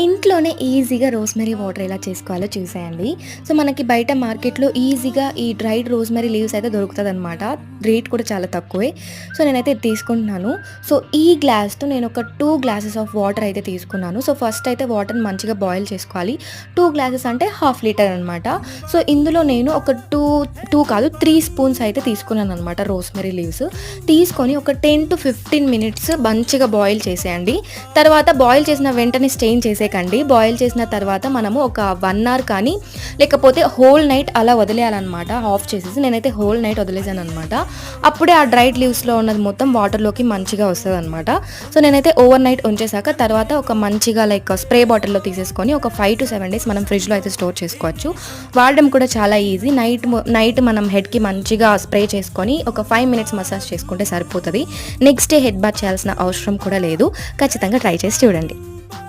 ఇంట్లోనే ఈజీగా rosemary water ఎలా చేసుకోవాలో చూసేయండి. సో, మనకి బయట మార్కెట్‌లో ఈజీగా ఈ డ్రైడ్ రోస్‌మెరీ లీవ్స్ అయితే దొరుకుతదనమాట. రేట్ కూడా చాలా తక్కువే. సో, నేనైతే ఇది తీసుకుంటున్నాను. సో, ఈ గ్లాస్‌తో నేను ఒక 2 గ్లాసెస్ ఆఫ్ వాటర్ అయితే తీసుకున్నాను. సో, ఫస్ట్ అయితే వాటర్‌ని మంచిగా బాయిల్ చేసుకోవాలి. 2 గ్లాసెస్ అంటే హాఫ్ లీటర్ అనమాట. సో, ఇందులో నేను ఒక 2 కాదు 3 స్పూన్స్ అయితే తీసుకున్నాననమాట రోస్‌మెరీ లీవ్స్. తీసుకొని ఒక 10-15 మినిట్స్ మంచిగా బాయిల్ చేసేయండి. తర్వాత బాయిల్ చేసిన వెంటనే స్టెయిన్ చేసేయకండి. బాయిల్ చేసిన తర్వాత మనము ఒక 1 అవర్ కానీ లేకపోతే హోల్ నైట్ అలా వదిలేయాలనమాట. ఆఫ్ చేసేసి నేనైతే హోల్ నైట్ వదిలేసాననమాట. అప్పుడే ఆ డ్రైడ్ లీవ్స్‌లో ఉన్నది మొత్తం వాటర్‌లోకి మంచిగా వస్తదనమాట. సో, నేనైతే ఓవర్ నైట్ ఉంచేసాక తర్వాత ఒక మంచిగా స్ప్రే బాటిల్‌లో తీసేసుకొని ఒక 5-7 డేస్ మనం ఫ్రిడ్జ్‌లో అయితే స్టోర్ చేసుకోవచ్చు. వాడడం కూడా చాలా ఈజీ. నైట్ మనం హెడ్‌కి మంచిగా స్ప్రే చేసుకొని ఒక 5 మినిట్స్ మసాజ్ చేసుకుంటే సరిపోతది. నెక్స్ట్ డే హెడ్ బాత్ చేయాల్సిన అవసరం కూడా లేదు. ఖచ్చితంగా ట్రై చేసి చూడండి.